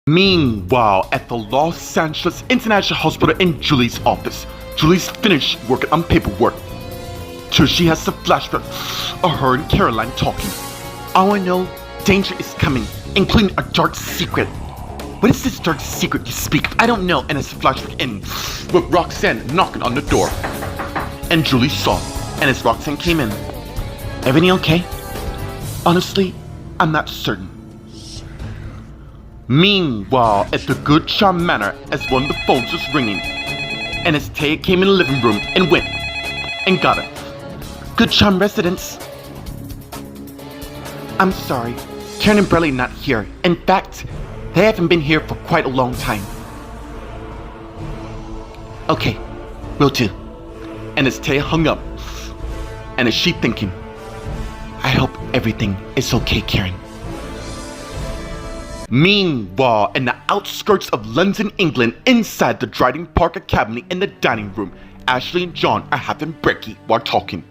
Meanwhile, at the Los Angeles International Hospital in Julie's office, Julie's finished working on paperwork. Till she has a flashback of her and Caroline talking. All I know, danger is coming, including a dark secret. What is this dark secret you speak of? I don't know. And it's a flashback in with Roxanne knocking on the door. And Julie saw, and as Roxanne came in, everything okay? Honestly, I'm not certain. Meanwhile, at the Good Charm Manor, as one of the phones was ringing, and as Taya came in the living room and went and got it. Good Charm residents. I'm sorry, Karen and Bradley not here. In fact, they haven't been here for quite a long time. Okay, will do. And as Taya hung up, and as she thinking, I hope everything is okay, Karen. Meanwhile, in the outskirts of London, England, inside the Dryden Park Academy in the dining room, Ashley and John are having brekkie while talking.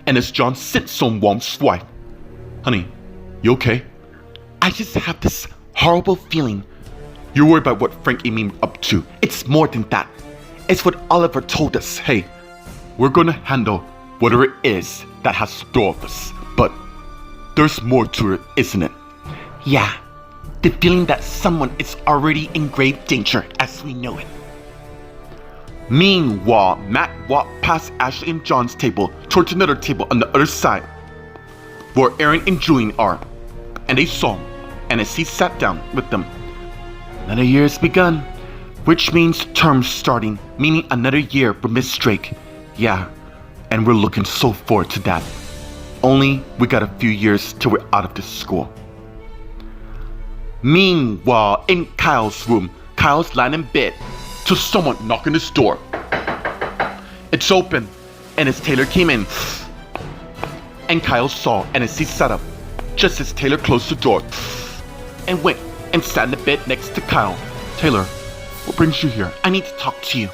And as John sits on Wong's wife, honey, you okay? I just have this horrible feeling. You're worried about what Frank and me are up to. It's more than that. It's what Oliver told us. Hey, we're gonna handle whatever it is that has to do with us. But there's more to it, isn't it? Yeah, the feeling that someone is already in grave danger as we know it. Meanwhile, Matt walked past Ashley and John's table towards another table on the other side, where Aaron and Julian are, and they saw him, and as he sat down with them, another year has begun, which means term starting, meaning another year for Miss Drake. Yeah, and we're looking so forward to that. Only we got a few years till we're out of this school. Meanwhile, in Kyle's room, Kyle's lying in bed till someone knocked on his door. It's open, and as Taylor came in, and Kyle saw, and as he sat up, just as Taylor closed the door, and went and sat in the bed next to Kyle. Taylor, what brings you here? I need to talk to you.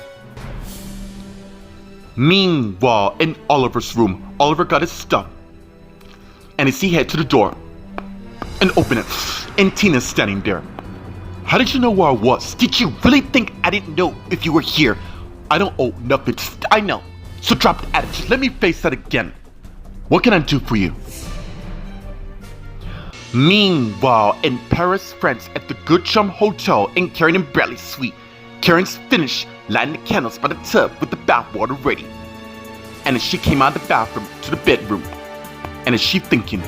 Meanwhile, in Oliver's room, Oliver got his stuff, and as he head to the door, and open it, and Tina's standing there. How did you know where I was? Did you really think I didn't know if you were here? I don't owe nothing. I know. So drop the attitude. Let me face that again. What can I do for you? Meanwhile, in Paris, France, at the Good Charm Hotel in Karen and Bradley's suite, Karen's finished lighting the candles by the tub with the bathwater ready. And as she came out of the bathroom to the bedroom, and as she thinking,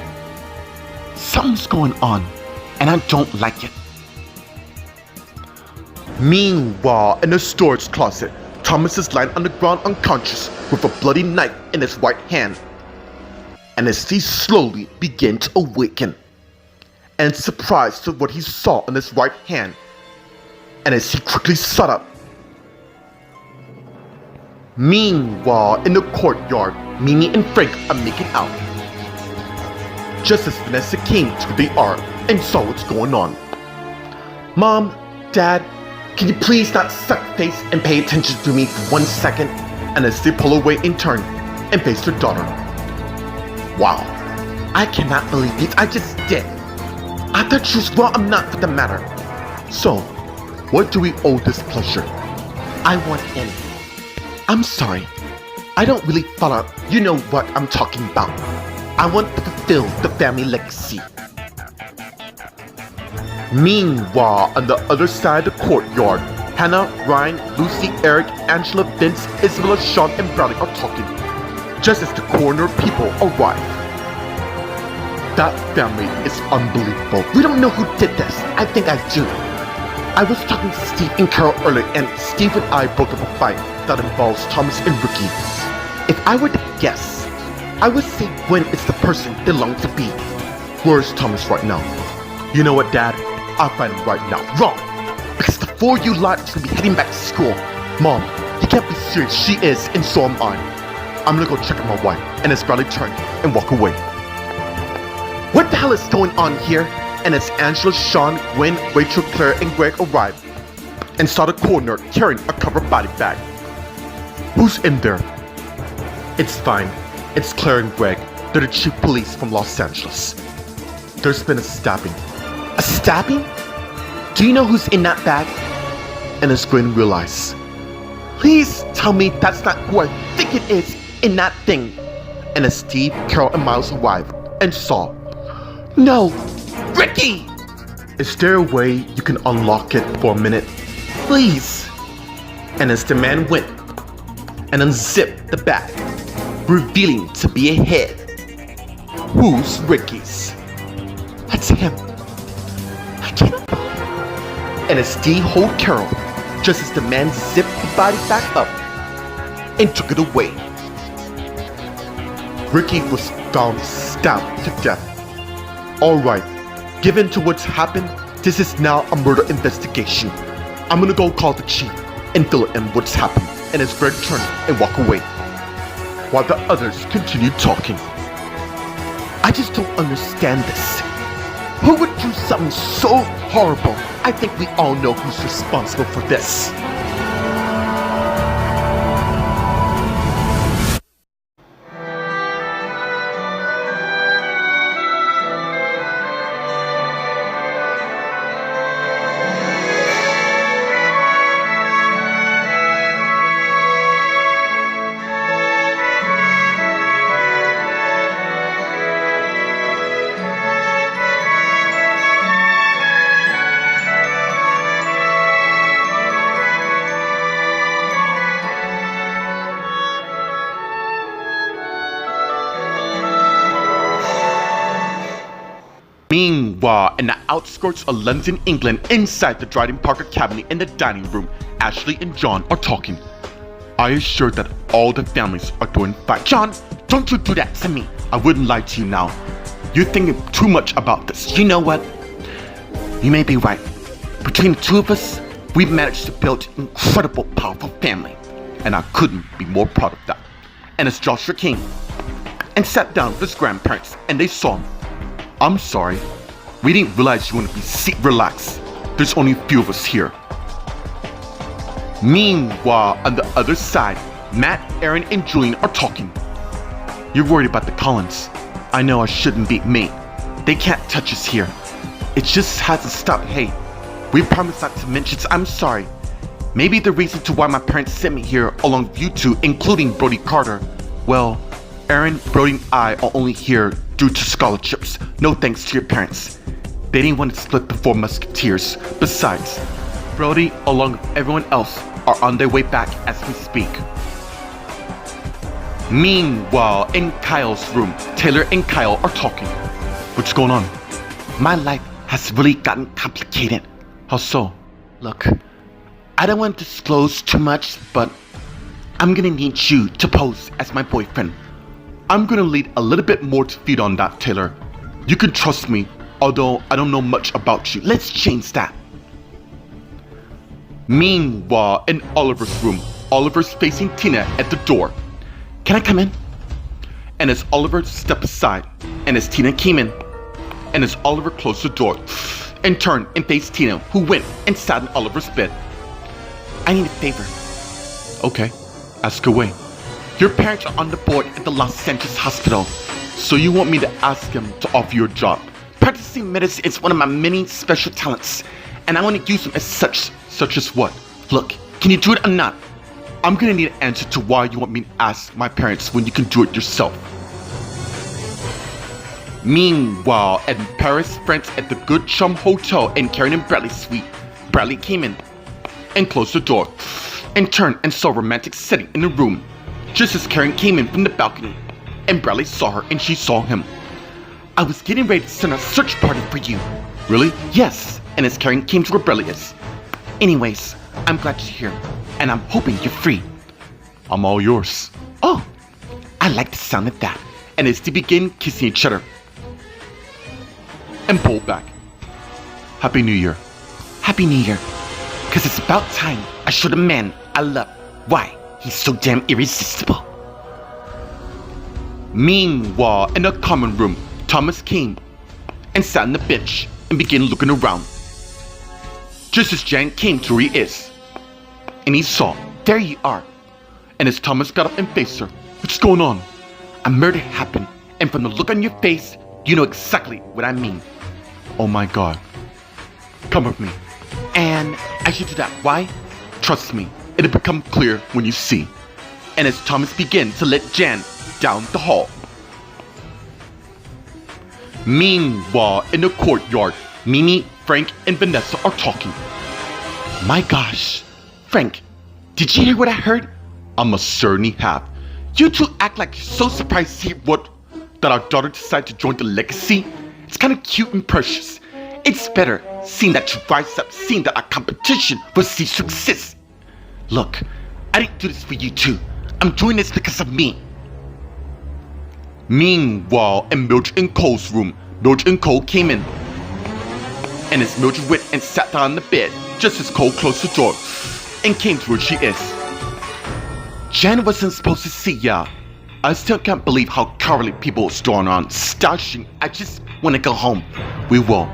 something's going on, and I don't like it. Meanwhile, in the storage closet, Thomas is lying on the ground unconscious with a bloody knife in his right hand. And as he slowly began to awaken, and surprised to what he saw in his right hand, and as he quickly sat up. Meanwhile, in the courtyard, Mimi and Frank are making out. Just as Vanessa came to the ark and saw what's going on. Mom, Dad, can you please not suck face and pay attention to me for 1 second? And as they pull away in turn and face their daughter. Wow, I cannot believe it. I just did. I thought she was well, I'm not for the matter. So, what do we owe this pleasure? I want in. I'm sorry. I don't really follow. You know what I'm talking about. I want to fulfill the family legacy. Meanwhile, on the other side of the courtyard, Hannah, Ryan, Lucy, Eric, Angela, Vince, Isabella, Sean, and Bradley are talking, just as the coroner people arrive. That family is unbelievable. We don't know who did this. I think I do. I was talking to Steve and Carol earlier, and Steve and I broke up a fight that involves Thomas and Ricky. If I were to guess, I would say Gwen is the person they long to be. Where's Thomas right now? You know what, Dad? I'll find him right now. Wrong! Because the four of you lot is gonna be heading back to school. Mom, you can't be serious. She is, and so am I. I'm gonna go check on my wife. And as Bradley turned and walk away. What the hell is going on here? And as Angela, Sean, Gwen, Rachel, Claire, and Greg arrived and saw the coroner carrying a covered body bag. Who's in there? It's fine. It's Claire and Greg. They're the chief police from Los Angeles. There's been a stabbing. A stabbing? Do you know who's in that bag? And as Gwen realized, please tell me that's not who I think it is in that thing. And as Steve, Carol, and Miles arrived and saw, no, Ricky! Is there a way you can unlock it for a minute? Please. And as the man went and unzipped the bag, revealing to be a head. Who's Ricky's? That's him. I can't. And as Steve held Carol, just as the man zipped the body back up and took it away. Ricky was found stabbed to death. Alright, given to what's happened, this is now a murder investigation. I'm gonna go call the chief and fill in what's happened. And as Fred turned and walked away, while the others continued talking. I just don't understand this. Who would do something so horrible? I think we all know who's responsible for this. Meanwhile, in the outskirts of London, England, inside the Dryden Park Academy in the dining room, Ashley and John are talking. I assure that all the families are doing fine. John, don't you do that to me. I wouldn't lie to you now. You're thinking too much about this. You know what? You may be right. Between the two of us, we've managed to build an incredible, powerful family. And I couldn't be more proud of that. And as Joshua came and sat down with his grandparents and they saw him, I'm sorry, we didn't realize you wanted to be relax. There's only a few of us here. Meanwhile, on the other side, Matt, Aaron, and Julian are talking. You're worried about the Collins. I know I shouldn't be me. They can't touch us here. It just hasn't stopped. Hey, we promised not to mention. I'm sorry. Maybe the reason to why my parents sent me here along with you two, including Brody Carter, well, Aaron, Brody, and I are only here due to scholarships. No thanks to your parents. They didn't want to split the Four Musketeers. Besides, Brody, along with everyone else, are on their way back as we speak. Meanwhile, in Kyle's room, Taylor and Kyle are talking. What's going on? My life has really gotten complicated. How so? Look, I don't want to disclose too much, but I'm gonna need you to pose as my boyfriend. I'm gonna need a little bit more to feed on that, Taylor. You can trust me, although I don't know much about you. Let's change that. Meanwhile, in Oliver's room, Oliver's facing Tina at the door. Can I come in? And as Oliver stepped aside, and as Tina came in, and as Oliver closed the door, and turned and faced Tina, who went and sat in Oliver's bed. I need a favor. Okay, ask away. Your parents are on the board at the Los Angeles hospital, so you want me to ask them to offer you a job. Practicing medicine is one of my many special talents, and I want to use them as such as what? Look, can you do it or not? I'm gonna need an answer to why you want me to ask my parents when you can do it yourself. Meanwhile, in Paris, France, at the Good Chum Hotel in Karen and Bradley's suite, Bradley came in and closed the door and turned and saw a romantic setting in the room. Just as Karen came in from the balcony, and Bradley saw her and she saw him. I was getting ready to send a search party for you. Really? Yes. And as Karen came to where Bradley is. Anyways, I'm glad you're here, and I'm hoping you're free. I'm all yours. Oh, I like the sound of that. And as they begin kissing each other, and pull back. Happy New Year. Happy New Year. Cause it's about time I show the man I love why he's so damn irresistible. Meanwhile, in the common room, Thomas came and sat on the bench and began looking around. Just as Jan came to where he is, and he saw, there you are. And as Thomas got up and faced her, what's going on? A murder happened, and from the look on your face, you know exactly what I mean. Oh my God. Come with me. And I should do that. Why? Trust me, it'll become clear when you see. And as Thomas begins to let Jan down the hall. Meanwhile, in the courtyard, Mimi, Frank, and Vanessa are talking. My gosh, Frank, did you hear what I heard? I must certainly have. You two act like you're so surprised to hear that our daughter decided to join the legacy. It's kind of cute and precious. It's better seeing that you rise up, seeing that our competition will see success. Look, I didn't do this for you two. I'm doing this because of me. Meanwhile, in Mildred and Cole's room, Mildred and Cole came in. And as Mildred went and sat down on the bed, just as Cole closed the door and came to where she is. Jan wasn't supposed to see ya. I still can't believe how cowardly people are still on stashing. I just want to go home. We will.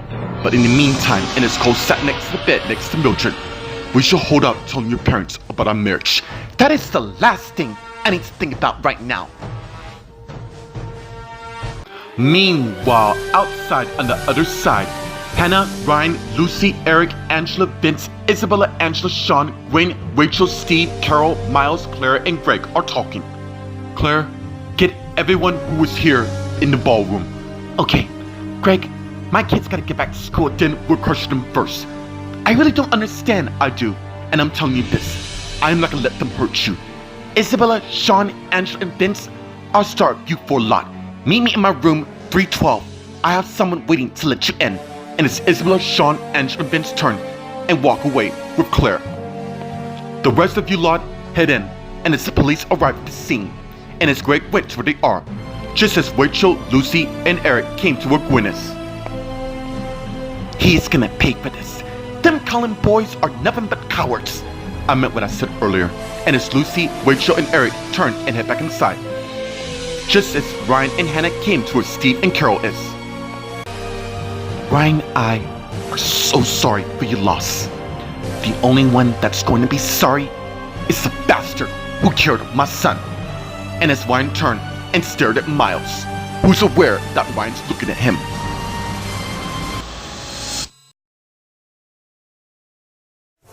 But in the meantime, and as Cole sat next to the bed next to Mildred, we should hold out telling your parents about our marriage. That is the last thing I need to think about right now. Meanwhile, outside on the other side, Hannah, Ryan, Lucy, Eric, Angela, Vince, Isabella, Angela, Sean, Wayne, Rachel, Steve, Carol, Miles, Claire, and Greg are talking. Claire, get everyone who was here in the ballroom. Okay, Greg, my kids gotta get back to school, then we'll crush them first. I really don't understand, I do, and I'm telling you this. I'm not gonna let them hurt you. Isabella, Sean, Angela, and Vince, I'll start you for a lot. Meet me in my room, 312. I have someone waiting to let you in. And it's Isabella, Sean, Angela, and Vince's turn, and walk away with Claire. The rest of you lot head in, and as the police arrive at the scene, and as Greg went to where they are, just as Rachel, Lucy, and Eric came to where Gwen is. He's gonna pay for this. Them Cullen boys are nothing but cowards. I meant what I said earlier. And as Lucy, Rachel, and Eric turned and head back inside, just as Ryan and Hannah came to where Steve and Carol is. Ryan and I are so sorry for your loss. The only one that's going to be sorry is the bastard who killed my son. And as Ryan turned and stared at Miles, who's aware that Ryan's looking at him.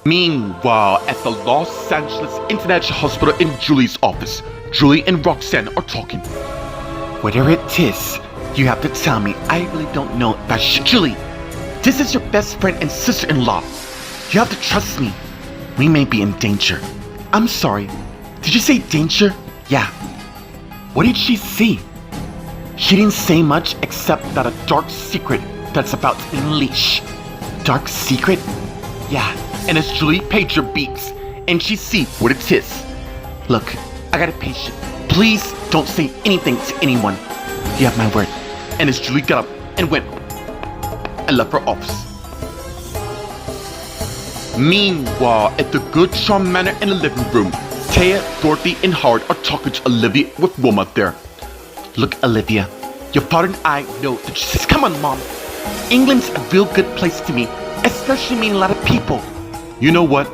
Meanwhile, at the Los Angeles International Hospital in Julie's office, Julie and Roxanne are talking. Whatever it is, you have to tell me. I really don't know if I should. Julie, this is your best friend and sister-in-law. You have to trust me. We may be in danger. I'm sorry. Did you say danger? Yeah. What did she see? She didn't say much except that a dark secret that's about to be unleashed. Dark secret? Yeah. And as Julie pager beeps, and she sees what it is. Look, I got a patient. Please don't say anything to anyone. You have my word. And as Julie got up and went and left her office. Meanwhile, at the Good Charm Manor in the living room, Taya, Dorothy, and Howard are talking to Olivia with Wilma there. Look, Olivia, your father and I know that she says, come on, Mom. England's a real good place to me, especially meeting a lot of people. You know what?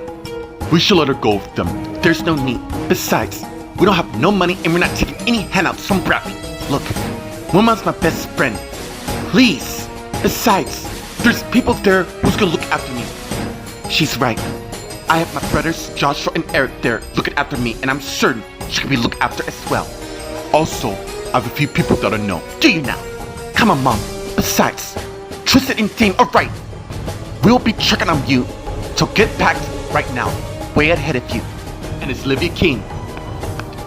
We should let her go with them. There's no need. Besides, we don't have no money and we're not taking any handouts from Bradley. Look, Wilma's my best friend. Please. Besides, there's people there who's gonna look after me. She's right. I have my brothers, Joshua and Eric there looking after me, and I'm certain she can be looked after as well. Also, I have a few people that I know. Do you now? Come on, Mom. Besides, Tristan and Dane are right. We'll be checking on you. So get packed right now, way ahead of you. And as Olivia came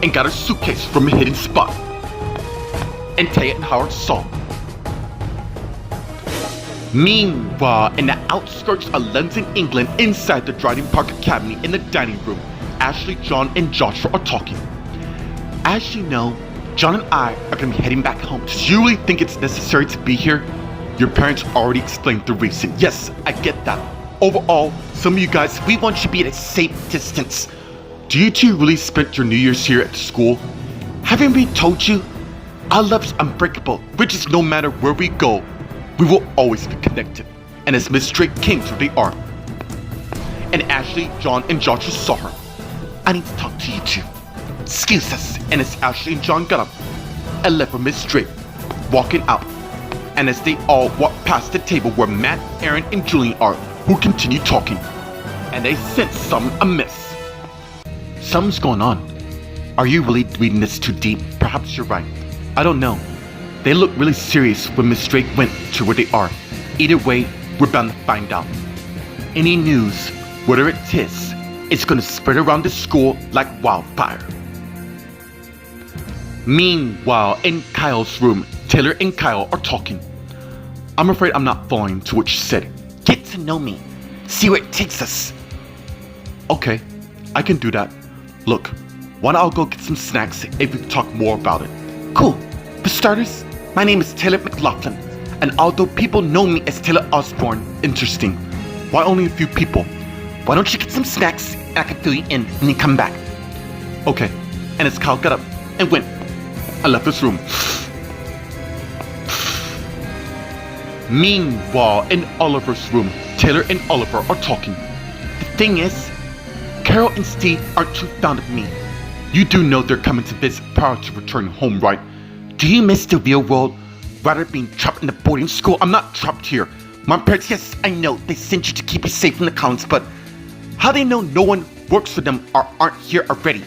and got her suitcase from a hidden spot, and Taya and Howard saw. Meanwhile, in the outskirts of London, England, inside the Dryden Park Academy in the dining room, Ashley, John, and Joshua are talking. As you know, John and I are going to be heading back home. Do you really think it's necessary to be here? Your parents already explained the reason. Yes, I get that. Overall, some of you guys, we want you to be at a safe distance. Do you two really spend your New Year's here at the school? Haven't we told you? Our love's unbreakable, which is no matter where we go, we will always be connected. And as Miss Drake came to where they are, and Ashley, John, and Joshua saw her, I need to talk to you two. Excuse us. And as Ashley and John got up and left with Miss Drake, walking out, and as they all walked past the table where Matt, Aaron, and Julian are, who continue talking. and they sense something amiss. Something's going on. Are you really reading this too deep? Perhaps you're right. I don't know. They look really serious when Miss Drake went to where they are. Either way, we're bound to find out. Any news, whatever it is, it's gonna spread around the school like wildfire. Meanwhile, in Kyle's room, Taylor and Kyle are talking. I'm afraid I'm not following to what she said. Get to know me. See where it takes us. Okay, I can do that. Look, why don't I go get some snacks if we can talk more about it? Cool. For starters, my name is Taylor McLaughlin, and although people know me as Taylor Osborne, interesting. Why only a few people? Why don't you get some snacks and I can fill you in when you come back? Okay, and as Kyle got up and went, I left this room. Meanwhile, in Oliver's room, Taylor and Oliver are talking. The thing is, Carol and Steve aren't too fond of me. You do know they're coming to visit prior to returning home, right? Do you miss the real world? Rather being trapped in the boarding school? I'm not trapped here. My parents, yes, I know, they sent you to keep you safe from the clowns, but how they know no one works for them or aren't here already?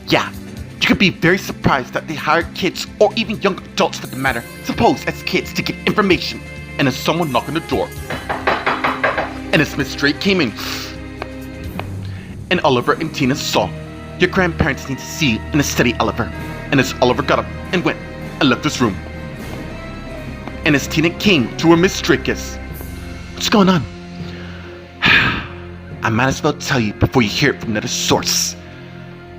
Yeah, you could be very surprised that they hire kids, or even young adults for the matter, suppose as kids to get information, and as someone knocked on the door. And as Miss Drake came in, and Oliver and Tina saw, your grandparents need to see you in a steady, Oliver. And as Oliver got up and went and left this room. And as Tina came to where Miss Drake is, what's going on? I might as well tell you before you hear it from another source.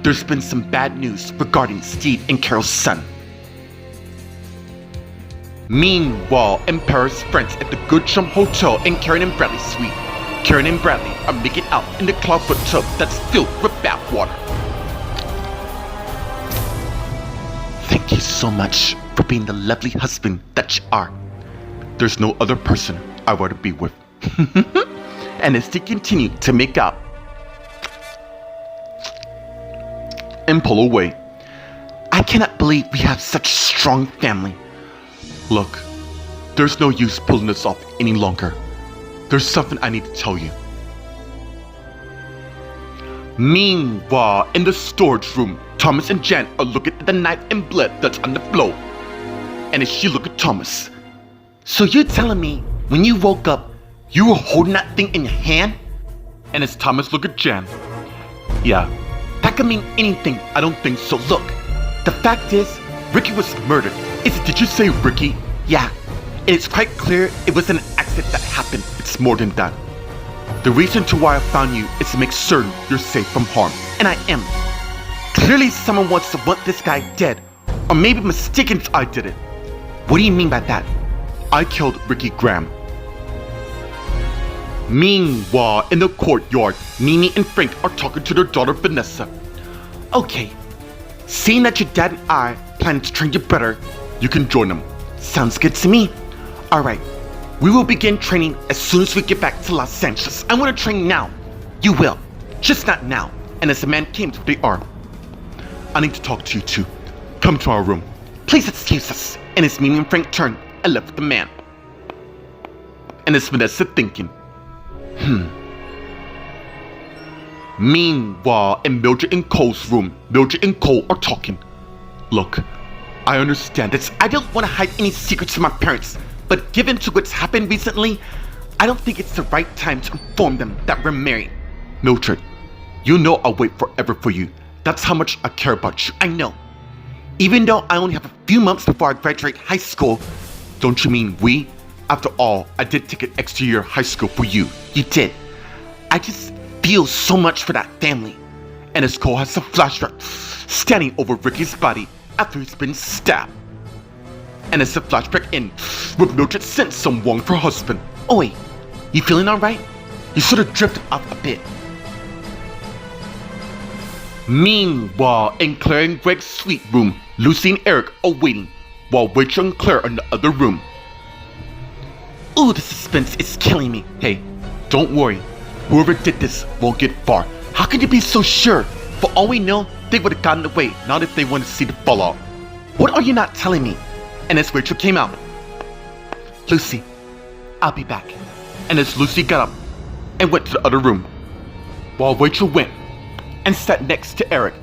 There's been some bad news regarding Steve and Carol's son. Meanwhile, in Paris, France at the Goodchum Hotel in Karen and Bradley's suite, Karen and Bradley are making out in the clawfoot tub that's filled with bathwater. Thank you so much for being the lovely husband that you are. There's no other person I want to be with. And as they continue to make out and pull away, I cannot believe we have such a strong family. Look, there's no use pulling this off any longer. There's something I need to tell you. Meanwhile, in the storage room, Thomas and Jan are looking at the knife and blood that's on the floor. And as she look at Thomas, so you're telling me when you woke up, you were holding that thing in your hand? And as Thomas look at Jan, yeah, that could mean anything. I don't think so. Look, the fact is, Ricky was murdered. Did you say Ricky? Yeah, and it's quite clear it was an accident that happened. It's more than that. The reason to why I found you is to make certain you're safe from harm. And I am. Clearly someone wants to want this guy dead. Or maybe mistaken I did it. What do you mean by that? I killed Ricky Graham. Meanwhile, in the courtyard, Mimi and Frank are talking to their daughter Vanessa. Okay, seeing that your dad and I plan to train you better, you can join them. Sounds good to me. Alright, we will begin training as soon as we get back to Los Angeles. I want to train now. You will, just not now. And as the man came to where they are, I need to talk to you two. Come to our room. Please excuse us. And as Mimi and Frank turned and left the man. And as Vanessa thinking, Meanwhile, in Mildred and Cole's room, Mildred and Cole are talking. Look, I understand this. I don't want to hide any secrets from my parents, but given to what's happened recently, I don't think it's the right time to inform them that we're married. Mildred, you know I'll wait forever for you. That's how much I care about you. I know. Even though I only have a few months before I graduate high school, don't you mean we? After all, I did take an extra year of high school for you. You did. I just feel so much for that family. And as Cole has a flashback standing over Ricky's body after he's been stabbed. And as the flashback ends with Mildred sent someone for her husband. Oi, you feeling alright? You sort of drifted off a bit. Meanwhile, in Claire and Greg's suite room, Lucy and Eric are waiting, while Rachel and Claire are in the other room. Ooh, the suspense is killing me. Hey, don't worry. Whoever did this won't get far. How can you be so sure? For all we know, they would have gotten away, not if they wanted to see the fallout. What are you not telling me? And as Rachel came out, Lucy, I'll be back. And as Lucy got up and went to the other room, while Rachel went and sat next to Eric,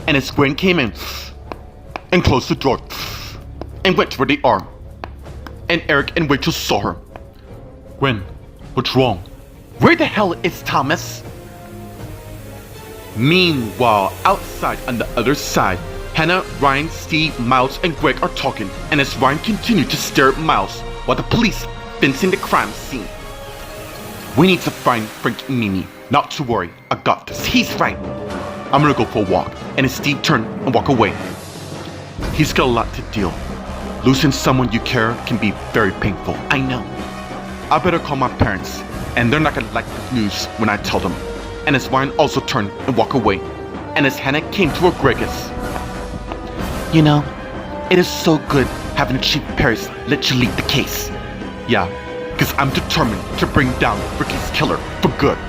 and as Gwen came in and closed the door and went where they are, and Eric and Rachel saw her. Gwen, what's wrong? Where the hell is Thomas? Meanwhile, outside on the other side, Hannah, Ryan, Steve, Miles, and Greg are talking, and as Ryan continued to stare at Miles while the police fencing the crime scene. We need to find Frank and Mimi. Not to worry, I got this. He's right. I'm gonna go for a walk, and as Steve turned and walked away. He's got a lot to deal. Losing someone you care can be very painful. I know. I better call my parents, and they're not gonna like the news when I tell them. And as Ryan also turned and walked away, and as Hannah came to her Gregus. You know, it is so good having Chief Paris let you lead the case. Yeah, because I'm determined to bring down Ricky's killer for good.